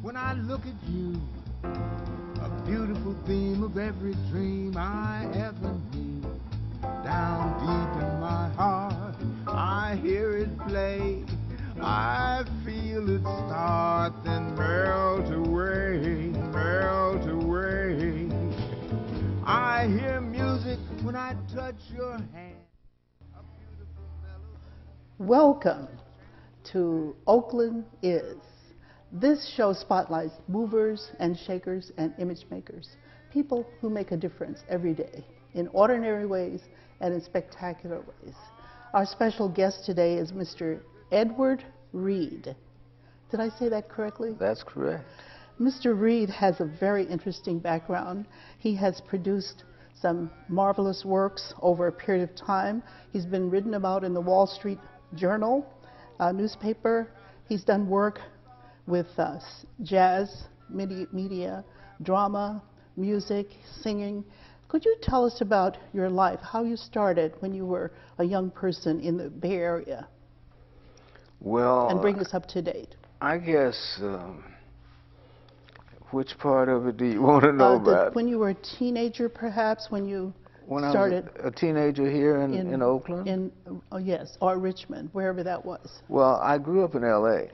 when I look at you. A beautiful theme of every dream I ever knew. Down deep in my heart, I hear it play. I feel it start, then melt away, melt away. I hear music when I touch your hand. A beautiful melody. Welcome to Oakland Is. This show spotlights movers and shakers and image makers, people who make a difference every day in ordinary ways and in spectacular ways. Our special guest today is Mr. Edward Reed. Did I say that correctly? That's correct. Mr. Reed has a very interesting background. He has produced some marvelous works over a period of time. He's been written about in the Wall Street Journal newspaper. He's done work with jazz, media, drama, music, singing. Could you tell us about your life, how you started when you were a young person in the Bay Area? Well, And bring us up to date. I guess, which part of it do you want to know about? When you were a teenager, perhaps, when you When started. I was a teenager here in Oakland? Oh, yes, or Richmond, wherever that was. Well, I grew up in L.A.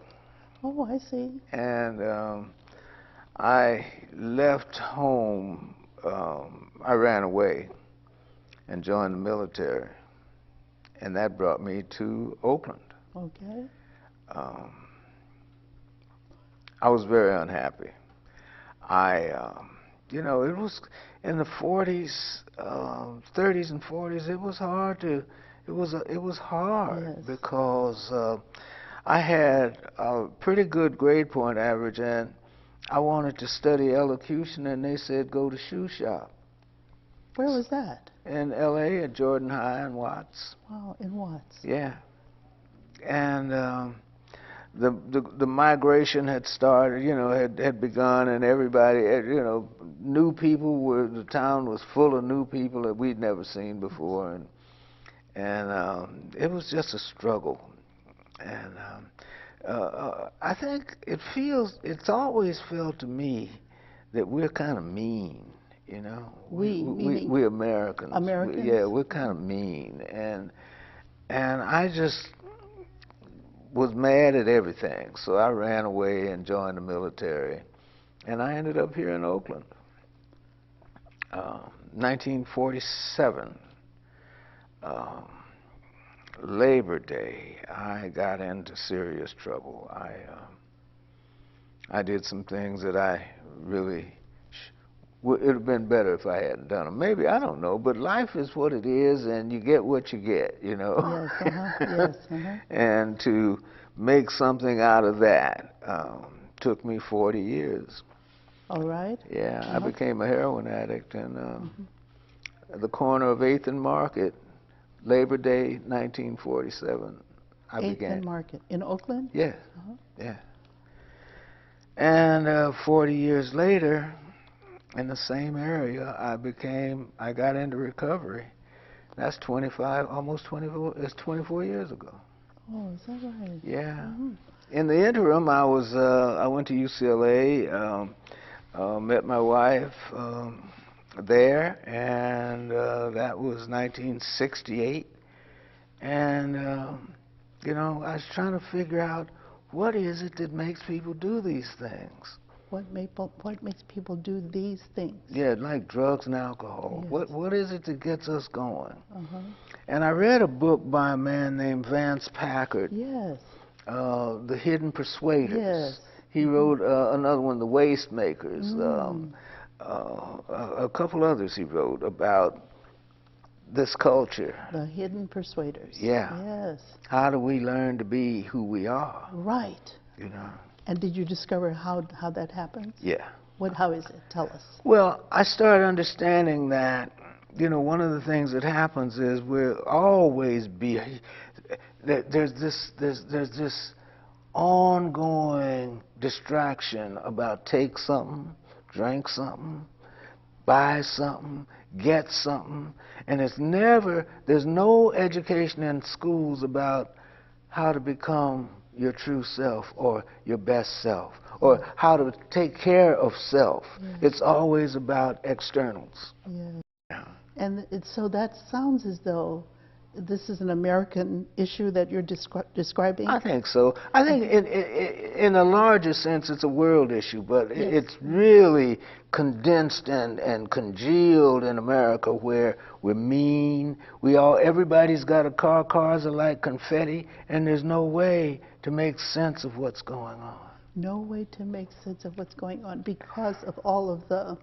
Oh, I see. And I left home. I ran away and joined the military. And that brought me to Oakland. Okay. I was very unhappy. You know, it was in the 40s, 30s and 40s. It was hard to, it was hard. Yes. Because I had a pretty good grade point average, and I wanted to study elocution, and they said go to shoe shop. Where was that? In L.A. at Jordan High and Watts. Wow, in Watts. Yeah. And the migration had started, you know, had begun, and everybody, you know, new people were, the town was full of new people that we'd never seen before, and it was just a struggle. And I think it's always felt to me that we're kind of mean, you know. We Americans. Americans? Yeah, we're kind of mean, and I just was mad at everything, so I ran away and joined the military, and I ended up here in Oakland. 1947, Labor Day, I got into serious trouble. I did some things that I really it would have been better if I hadn't done them. Maybe, I don't know, but life is what it is, and you get what you get, you know. Yes, yes, And to make something out of that took me 40 years. All right. Yeah, I became a heroin addict in the corner of 8th and Market, Labor Day, 1947. 8th and Market in Oakland? Yeah, yeah. And 40 years later, in the same area, I got into recovery. That's 25, almost 24, it's 24 years ago. Oh, is that right? Yeah. In the interim, I went to UCLA, met my wife there, and that was 1968. And, you know, I was trying to figure out what is it that makes people do these things. What makes people do these things? Yeah, like drugs and alcohol. Yes. What is it that gets us going? And I read a book by a man named Vance Packard. Yes. The Hidden Persuaders. Yes. He wrote another one, The Waste Makers. A couple others he wrote about this culture. The Hidden Persuaders. Yeah. Yes. How do we learn to be who we are? Right. You know. And did you discover how that happens? Yeah. How is it? Tell us. Well, I started understanding that, you know, one of the things that happens is we'll always be, there's this ongoing distraction about take something, drink something, buy something, get something, and there's no education in schools about how to become your true self or your best self, or how to take care of self. It's always about externals. Yeah. And so that sounds as though this is an American issue that you're describing? I think so. I think in a larger sense it's a world issue, but it's really condensed and congealed in America, where we're mean. Everybody's got a car. Cars are like confetti, and there's no way to make sense of what's going on. No way to make sense of what's going on because of all of the...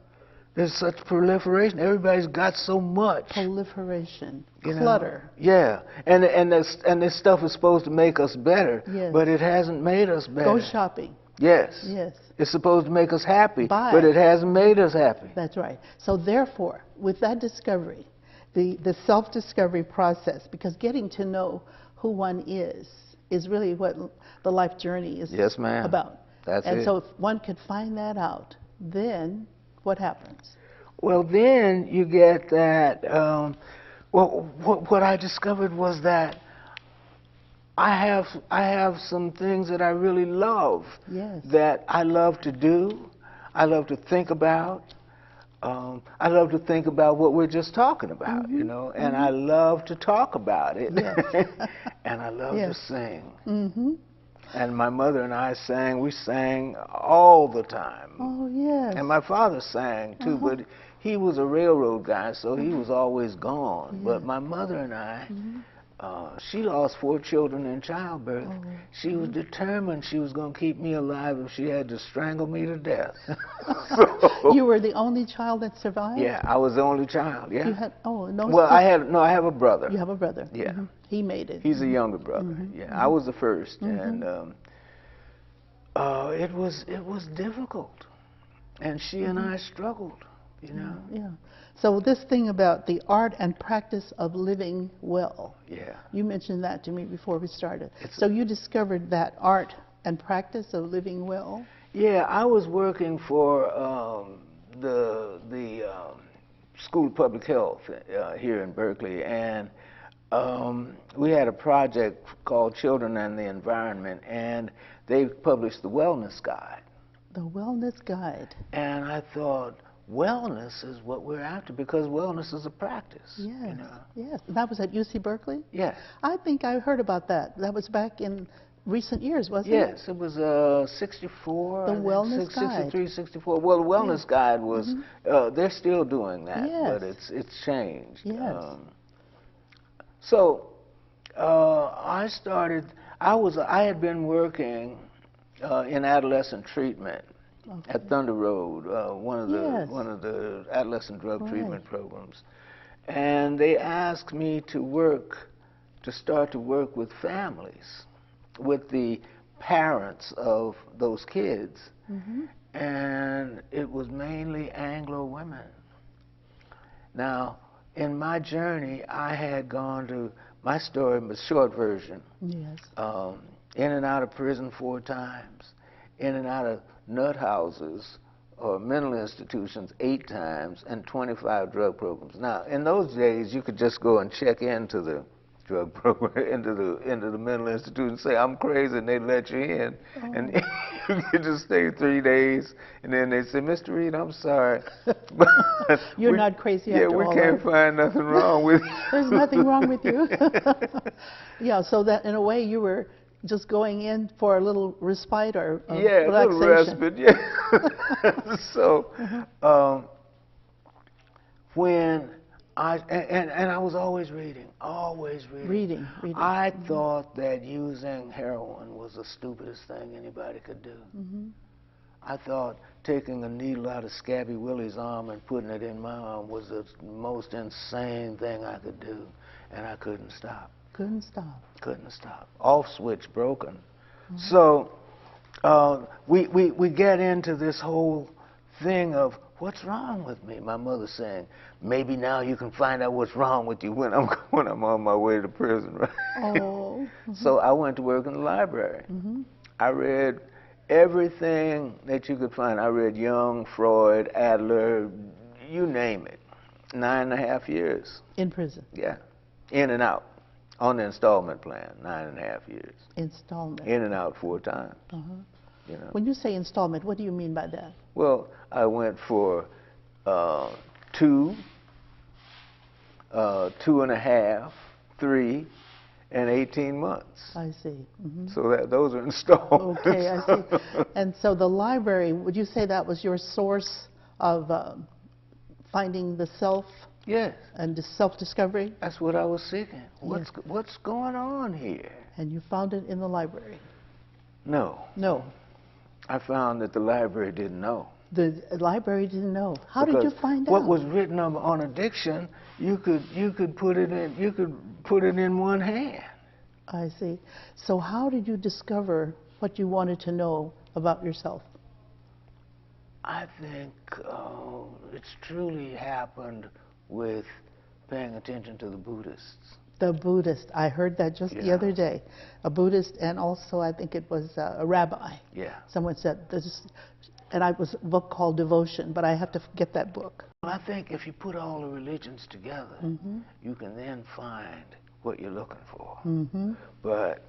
There's such proliferation. Everybody's got so much. Proliferation, Know? clutter. Yeah, and this stuff is supposed to make us better, but it hasn't made us better. Go shopping. Yes. Yes. It's supposed to make us happy, Buy. but it hasn't made us happy. That's right. So therefore, with that discovery, the self-discovery process, because getting to know who one is really what the life journey is about. That's it. And so if one could find that out, then what happens? Well, then you get that, what I discovered was that I have some things that I really love, that I love to do, I love to think about. I love to think about what we're just talking about, you know, and I love to talk about it. And I love to sing. And my mother and I we sang all the time. Oh, yes. And my father sang too, but he was a railroad guy, so he was always gone. But my mother and I, she lost 4 children in childbirth. She was determined she was going to keep me alive if she had to strangle me to death. So, you were the only child that survived? Yeah, I was the only child, You had, no. Well, I have a brother. You have a brother? Yeah. He made it. He's a younger brother. I was the first, and it was difficult, and she and I struggled, you know. Yeah. So this thing about the art and practice of living well. Yeah. You mentioned that to me before we started. So you discovered that art and practice of living well? Yeah, I was working for the School of Public Health here in Berkeley, and we had a project called Children and the Environment, and they published the Wellness Guide. The Wellness Guide. And I thought, wellness is what we're after, because wellness is a practice. Yes, you know? Yes. That was at UC Berkeley? Yes. I think I heard about that. That was back in recent years, wasn't it? Yes, it was 64. The Wellness Guide. 63, 64. Well, the Wellness Guide was, they're still doing that, but it's changed. Yes. So I had been working in adolescent treatment at Thunder Road, one of the adolescent drug treatment programs, and they asked me to start to work with families, with the parents of those kids, and it was mainly Anglo women. Now, in my journey, I had gone to, my story, the short version, in and out of prison 4 times, in and out of nut houses or mental institutions 8 times, and 25 drug programs. Now, in those days, you could just go and check into the drug program, into the mental institute, and say, I'm crazy, and they'd let you in. And you could just stay 3 days, and then they'd say, Mr. Reed, I'm sorry. You're not crazy after all. Yeah, we can't find nothing wrong with you. There's nothing wrong with you. Yeah, so that in a way you were just going in for a little respite or relaxation. A little respite, yeah. So, when I was always reading, Reading. I thought that using heroin was the stupidest thing anybody could do. I thought taking a needle out of Scabby Willie's arm and putting it in my arm was the most insane thing I could do, and I couldn't stop. Couldn't stop. Couldn't stop. Off switch broken. So we get into this whole thing of, what's wrong with me? My mother saying, maybe now you can find out what's wrong with you when I'm on my way to prison, right? So I went to work in the library. I read everything that you could find. I read Jung, Freud, Adler, you name it. 9.5 years. In prison? Yeah. In and out. On the installment plan, 9.5 years. Installment. In and out 4 times. Uh-huh. You know. When you say installment, what do you mean by that? Well, I went for 2, 2.5, 3, and 18 months. I see. Mm-hmm. So those are installments. Okay, I see. And so the library, would you say that was your source of finding the self? Yes. And self-discovery? That's what I was seeking. Yes. What's going on here? And you found it in the library? No. No. I found that the library didn't know. The library didn't know. How did Because you find out? what was written on addiction, you could put it in one hand. I see. So how did you discover what you wanted to know about yourself? I think it's truly happened with paying attention to the Buddhists. The Buddhist. I heard that just the other day. A Buddhist, and also I think it was a rabbi. Yeah. Someone said this, and I was a book called Devotion, but I have to get that book. I think if you put all the religions together, Mm-hmm. you can then find what you're looking for. Mm-hmm. But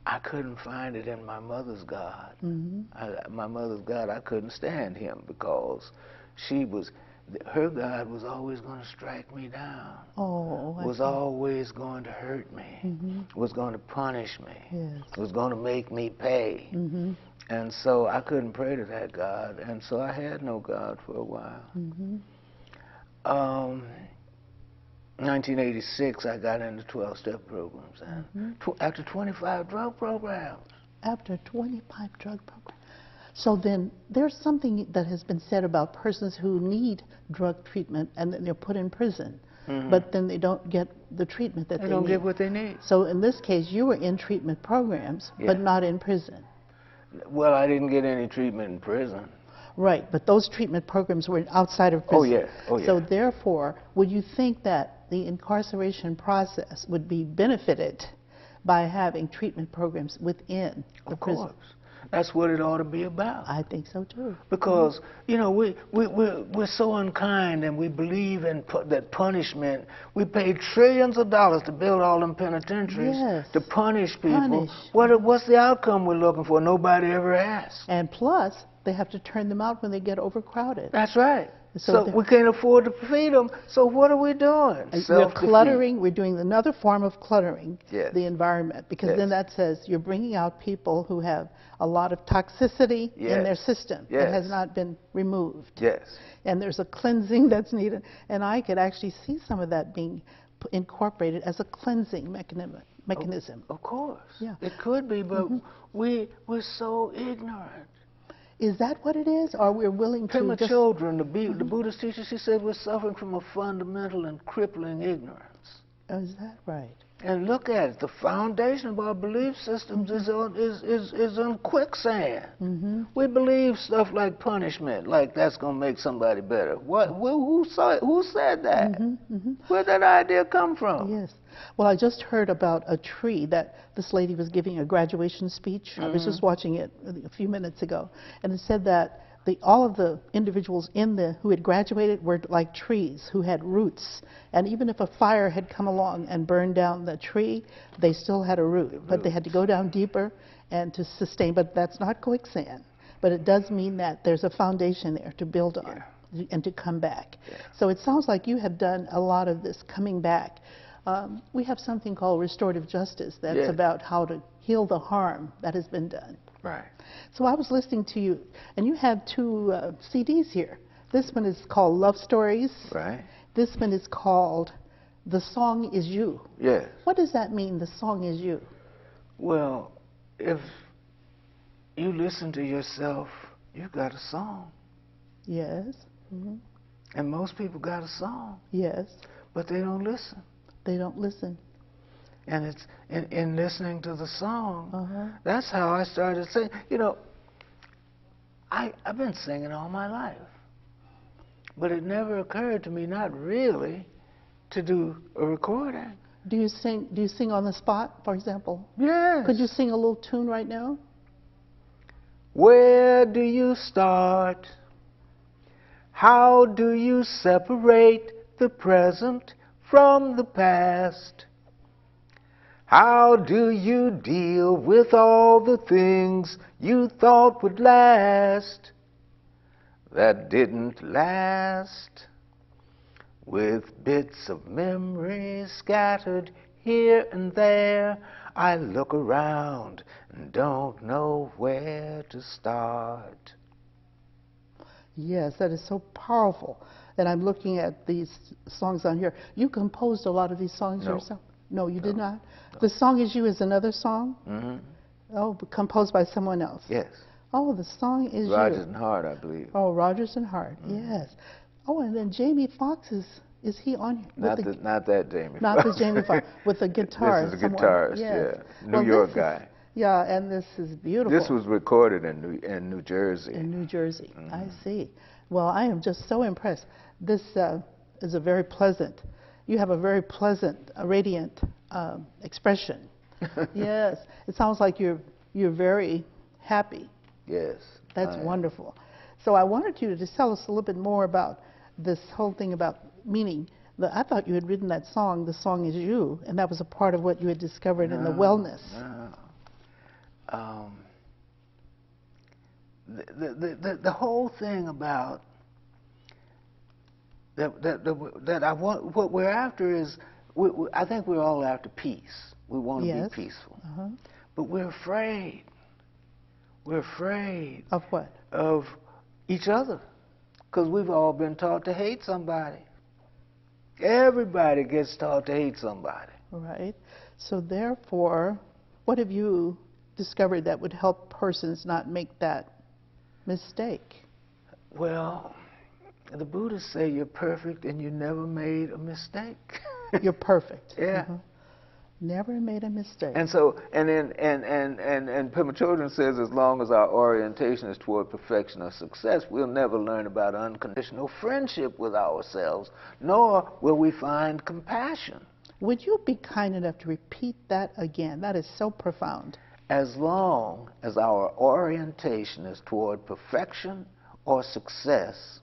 I couldn't find it in my mother's God. Mm-hmm. My mother's God, I couldn't stand him because her God was always going to strike me down. Oh, Was always going to hurt me. Mm-hmm. Was going to punish me. Yes. Was going to make me pay. Mm-hmm. And so I couldn't pray to that God, and so I had no God for a while. Mm-hmm. 1986, I got into 12-step programs, and after 25 drug programs. After 25 drug programs. So then there's something that has been said about persons who need drug treatment and then they're put in prison, but then they don't get the treatment that they need. They don't get what they need. So in this case, you were in treatment programs, but not in prison. Well, I didn't get any treatment in prison. Right, but those treatment programs were outside of prison. Oh, yeah. Oh, yeah. So therefore, would you think that the incarceration process would be benefited by having treatment programs within the prison? Of course. That's what it ought to be about. I think so too. Because, you know, we're so unkind, and we believe in that punishment. We pay trillions of dollars to build all them penitentiaries to punish people. What's the outcome we're looking for? Nobody ever asks. And plus, they have to turn them out when they get overcrowded. That's right. So we can't afford to feed them. So what are we doing? We're cluttering. We're doing another form of cluttering the environment, because then that says you're bringing out people who have a lot of toxicity in their system that has not been removed. Yes. And there's a cleansing that's needed. And I could actually see some of that being incorporated as a cleansing mechanism. Of course. Yeah. It could be, but we're so ignorant. Is that what it is? Or we're willing to Prima just... children, the Buddhist teacher, she said we're suffering from a fundamental and crippling ignorance. Oh, is that right? And look at it. The foundation of our belief systems is on quicksand. We believe stuff like punishment, like that's going to make somebody better. Who said that? Where'd that idea come from? Yes. Well, I just heard about a tree that this lady was giving a graduation speech. I was just watching it a few minutes ago, and it said that all of the individuals who had graduated were like trees who had roots, and even if a fire had come along and burned down the tree, they still had a root, but they had to go down deeper and to sustain. But that's not quicksand, but it does mean that there's a foundation there to build on and to come back. So it sounds like you have done a lot of this coming back. We have something called restorative justice that's about how to heal the harm that has been done. Right. So I was listening to you, and you have 2 CDs here. This one is called Love Stories. Right. This one is called The Song Is You. Yes. What does that mean, The Song Is You? Well, if you listen to yourself, you've got a song. Yes. And most people got a song. Yes. But they don't listen. They don't listen. And it's in listening to the song, that's how I started singing. You know, I've been singing all my life. But it never occurred to me, not really, to do a recording. Do you sing on the spot, for example? Yes. Could you sing a little tune right now? Where do you start? How do you separate the present from the past? How do you deal with all the things you thought would last that didn't last? With bits of memory scattered here and there, I look around and don't know where to start. Yes, that is so powerful. And I'm looking at these songs on here. You composed a lot of these songs No. yourself? No, you did not? The Song Is You is another song? Mm-hmm. Oh, but composed by someone else? Yes. Oh, The Song Is Rodgers You. and Hart, I believe. Oh, Rodgers and Hart, yes. Oh, and then Jamie Foxx is he on here? Not that Jamie. Not the Jamie Foxx, with the guitar. This is a somewhere. guitarist, Yes. yeah. Well, New York this guy. Yeah, and this is beautiful. This was recorded in New Jersey. In New Jersey, I see. Well, I am just so impressed. This is a very pleasant, you have a very pleasant, radiant expression. Yes, it sounds like you're very happy. Yes. That's wonderful. So I wanted you to just tell us a little bit more about this whole thing about meaning. I thought you had written that song, The Song Is You, and that was a part of what you had discovered in the wellness. No. The whole thing about that I want, what we're after is, I think we're all after peace. We want to Yes. be peaceful. Uh-huh. But we're afraid. We're afraid Of what? of each other, because we've all been taught to hate somebody. Everybody gets taught to hate somebody. Right. So therefore, what have you discovered that would help persons not make that mistake? Well, the Buddhists say you're perfect and you never made a mistake. You're perfect. Yeah. Uh-huh. Never made a mistake. And so, and Pema Chodron says, as long as our orientation is toward perfection or success, we'll never learn about unconditional friendship with ourselves, nor will we find compassion. Would you be kind enough to repeat that again? That is so profound. As long as our orientation is toward perfection or success,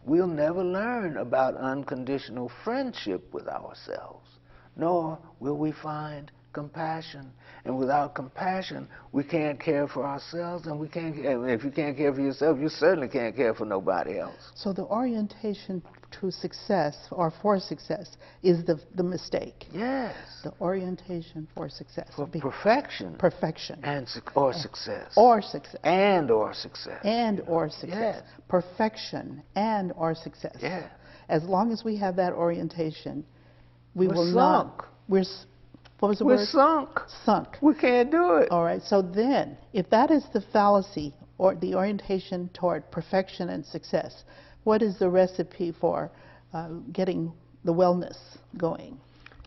we'll never learn about unconditional friendship with ourselves, nor will we find compassion. And without compassion, we can't care for ourselves, and if you can't care for yourself, you certainly can't care for nobody else. So the orientation to success or for success is the mistake. Yes. The orientation for success. For perfection. Perfection. Or success. Or success. And or success. And or success. Yes. Perfection and or success. Yes. As long as we have that orientation, we We're will sunk. not. What was the We're word? sunk. Sunk. We can't do it. All right. So then, if that is the fallacy or the orientation toward perfection and success, what is the recipe for getting the wellness going?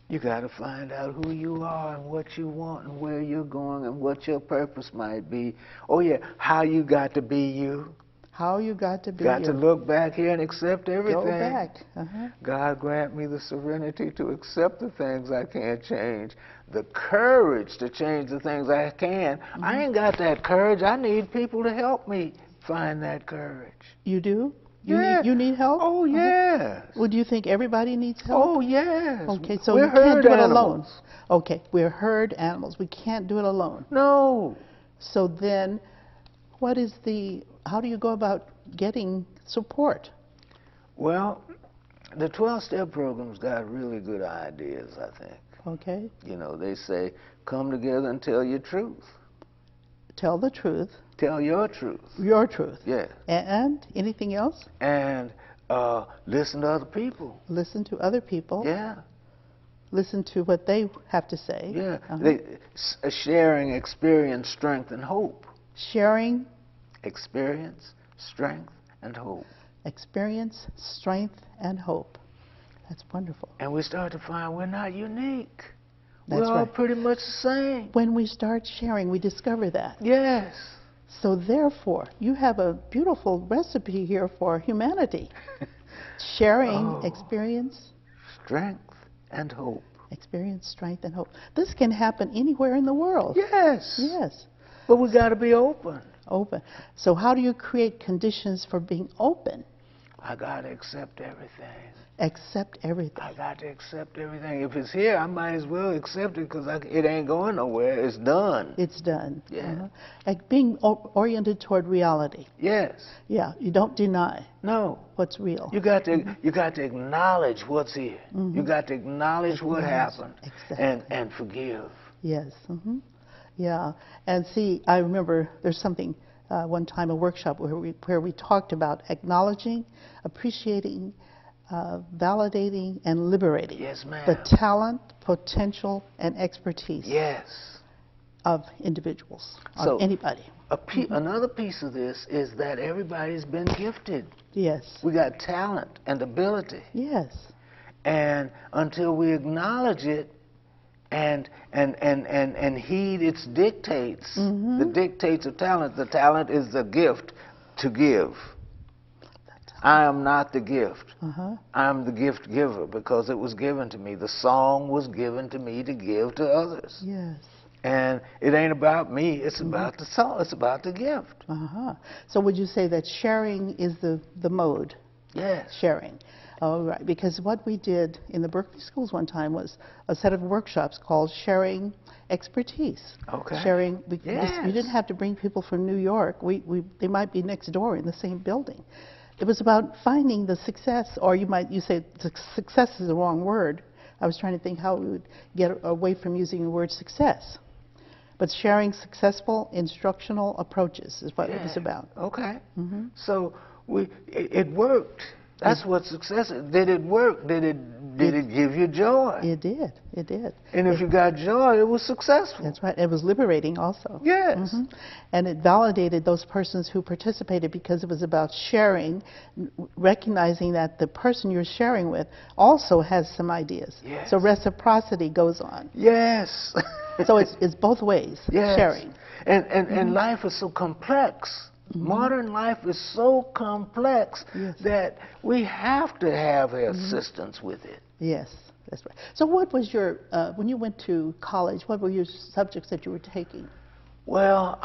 You got to find out who you are and what you want and where you're going and what your purpose might be. Oh yeah, how you got to be you. How you got to be Got you. to look back here and accept everything. Go back. Uh-huh. God grant me the serenity to accept the things I can't change, the courage to change the things I can. I ain't got that courage. I need people to help me find that courage. You do? Yeah. You need help? Oh, yes. Well, do you think everybody needs help? Oh, yes. Okay, so We're you can't herd do it animals. alone. Okay, we're herd animals. We can't do it alone. No. So then, how do you go about getting support? Well, the 12-step program's got really good ideas, I think. Okay. You know, they say, come together and tell your truth. Tell the truth. Tell your truth. Your truth. Yeah. And anything else? And listen to other people. Listen to other people. Yeah. Listen to what they have to say. Yeah. Uh-huh. Sharing experience, strength, and hope. Sharing Experience, strength, and hope. experience, strength, and hope. That's wonderful. And we start to find we're not unique. That's we're all right. pretty much the same. When we start sharing, we discover that. Yes. So therefore, you have a beautiful recipe here for humanity. Sharing experience, Strength and hope. experience, strength, and hope. This can happen anywhere in the world. Yes. Yes. But we got to be open. Open. So how do you create conditions for being open? I got to accept everything. Accept everything. I got to accept everything. If it's here, I might as well accept it because it ain't going nowhere. It's done. It's done. Yeah. Like being oriented toward reality. Yes. Yeah, you don't deny No. what's real. You got to acknowledge what's here. You got to acknowledge what happened and forgive. Yes. Yeah. And see, I remember there's something one time, a workshop where we talked about acknowledging, appreciating, validating, and liberating Yes, ma'am. the talent, potential, and expertise Yes. of individuals, So, of anybody. Another piece of this is that everybody's been gifted. Yes. We got talent and ability. Yes. And until we acknowledge it and heed its dictates, the dictates of talent, the talent is the gift to give. I am not the gift. I am the gift giver because it was given to me. The song was given to me to give to others. Yes. And it ain't about me. It's about the song. It's about the gift. So would you say that sharing is the mode? Yes. Sharing. Oh, right. Because what we did in the Berkeley schools one time was a set of workshops called Sharing Expertise. Okay. Sharing. Yes. You didn't have to bring people from New York. They might be next door in the same building. It was about finding the success, or you say success is the wrong word. I was trying to think how we would get away from using the word success. But sharing successful instructional approaches is what it was about. Okay. So it worked. That's what success is. Did it work? Did it give you joy? It did. It did. And if you got joy, it was successful. That's right. It was liberating also. Yes. And it validated those persons who participated because it was about sharing, recognizing that the person you're sharing with also has some ideas. Yes. So reciprocity goes on. Yes. So it's both ways, sharing. And life is so complex. Modern life is so complex that we have to have assistance with it. Yes, that's right. So what was your, when you went to college, what were your subjects that you were taking? Well,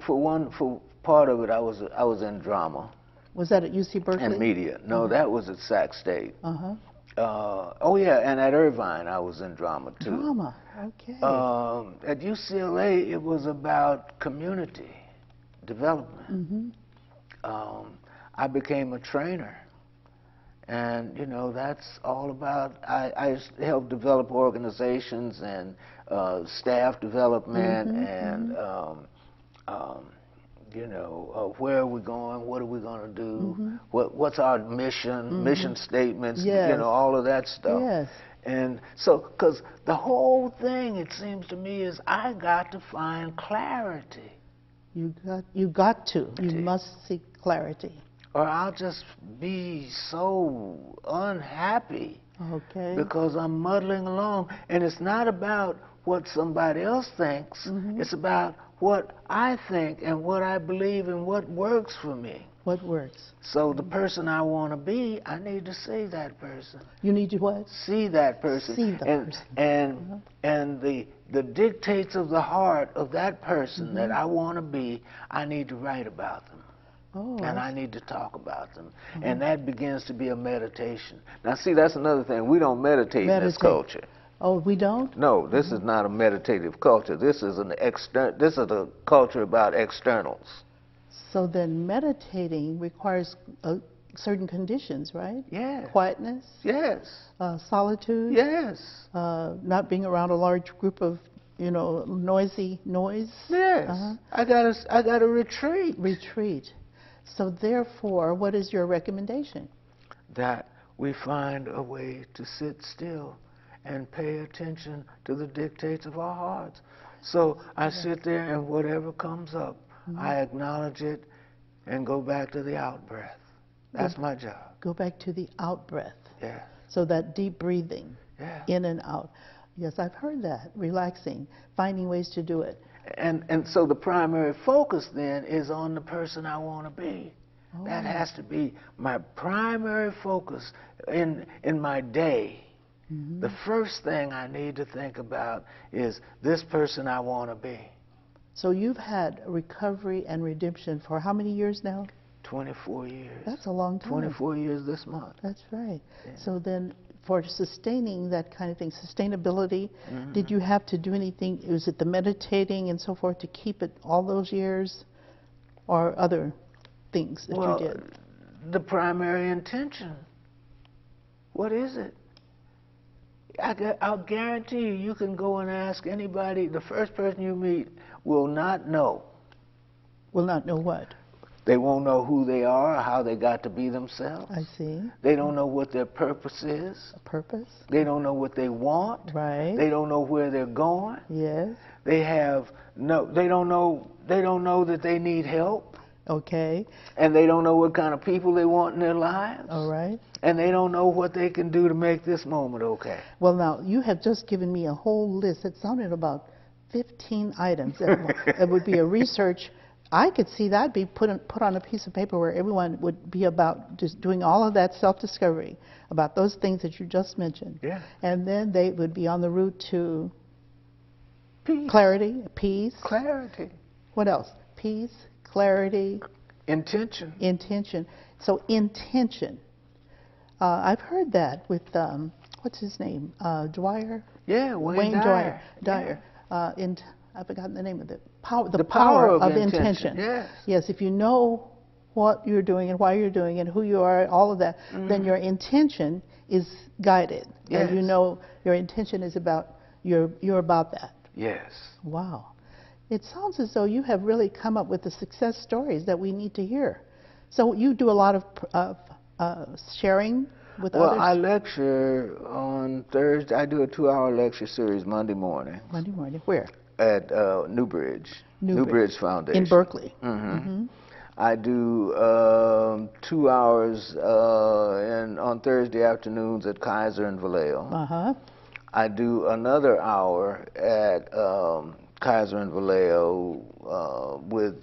for part of it, I was in drama. Was that at UC Berkeley? And media. No, that was at Sac State. Oh yeah, and at Irvine I was in drama too. Drama, okay. At UCLA it was about community development. I became a trainer, and you know that's all about. I helped develop organizations and staff development and you know, where are we going? What are we going to do? What's our mission? Mission statements? You know, all of that stuff. Yes. And so, because the whole thing, it seems to me, is I got to find clarity. You got to. You must seek clarity. Or I'll just be so unhappy. Okay. Because I'm muddling along, and it's not about what somebody else thinks. It's about what I think and what I believe and what works for me. What works? So the person I want to be, I need to see that person. You need to what? See that person. See the person. And the dictates of the heart of that person that I want to be, I need to write about them. And I need to talk about them. And that begins to be a meditation. Now see, that's another thing. We don't meditate in this culture. Oh, we don't? No, this is not a meditative culture. This is this is a culture about externals. So then meditating requires certain conditions, right? Yes. Quietness? Yes. Solitude? Yes. Not being around a large group of, you know, noise? Yes. I gotta retreat. Retreat. So therefore, what is your recommendation? That we find a way to sit still and pay attention to the dictates of our hearts. So I sit there and whatever comes up, I acknowledge it and go back to the out-breath. That's my job. Go back to the out-breath. Yeah. So that deep breathing, in and out. Yes, I've heard that. Relaxing, finding ways to do it. And so the primary focus then is on the person I want to be. That has to be my primary focus in my day. The first thing I need to think about is this person I want to be. So you've had recovery and redemption for how many years now? 24 years. That's a long time. 24 years this month. That's right. Yeah. So then, for sustaining that kind of thing, sustainability, did you have to do anything? Was it the meditating and so forth to keep it all those years, or other things that you did? The primary intention. What is it? I'll guarantee you, you can go and ask anybody. The first person you meet will not know. Will not know what? They won't know who they are or how they got to be themselves. I see. They don't know what their purpose is. A purpose? They don't know what they want. Right. They don't know where they're going. Yes. They don't know that they need help. Okay. And they don't know what kind of people they want in their lives. All right. And they don't know what they can do to make this moment okay. Well, now, you have just given me a whole list. It sounded about 15 items. That would be a research. I could see that be put on a piece of paper where everyone would be about just doing all of that self-discovery about those things that you just mentioned. Yeah. And then they would be on the route to Peace. clarity, peace. Clarity. What else? Peace, clarity, Intention. intention. So intention. I've heard that with, what's his name? Dwyer? Yeah, Wayne Dyer. Dyer. I've forgotten the name of it. The power power of of intention. Yes. Yes, if you know what you're doing and why you're doing it, who you are, all of that, then your intention is guided. Yes. And you know your intention is about, you're about that. Yes. Wow. It sounds as though you have really come up with the success stories that we need to hear. So you do a lot of sharing with others? Well, I lecture on Thursday. I do a 2-hour lecture series Monday morning. Monday morning. Where? At Newbridge Foundation. In Berkeley. I do 2 hours on Thursday afternoons at Kaiser and Vallejo. Uh-huh. I do another hour at Kaiser and Vallejo with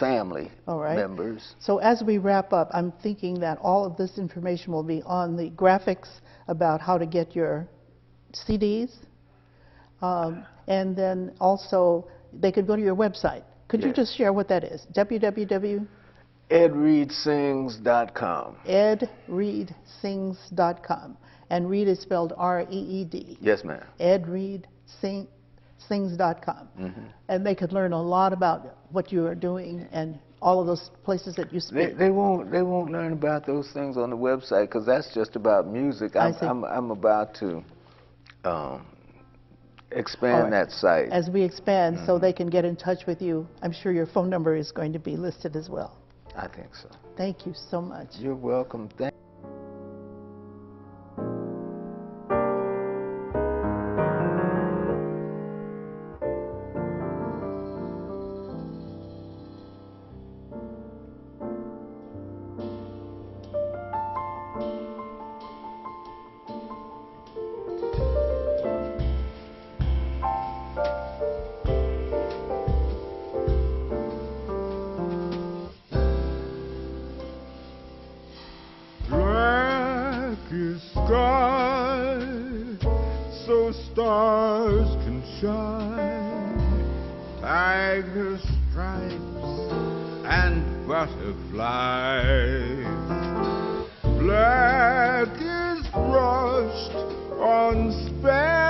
family members. So as we wrap up, I'm thinking that all of this information will be on the graphics about how to get your CDs. And then also, they could go to your website. Could you just share what that is? www. EdReedSings.com. EdReedSings.com. And Reed is spelled R-E-E-D. Yes, ma'am. EdReedSings.com. And they could learn a lot about what you are doing and all of those places that you speak. They won't learn about those things on the website because that's just about music. I'm about to expand that site. As we expand, so they can get in touch with you, I'm sure your phone number is going to be listed as well. I think so. Thank you so much. You're welcome. Sky, so stars can shine, tiger stripes and butterflies. Black is brushed on spare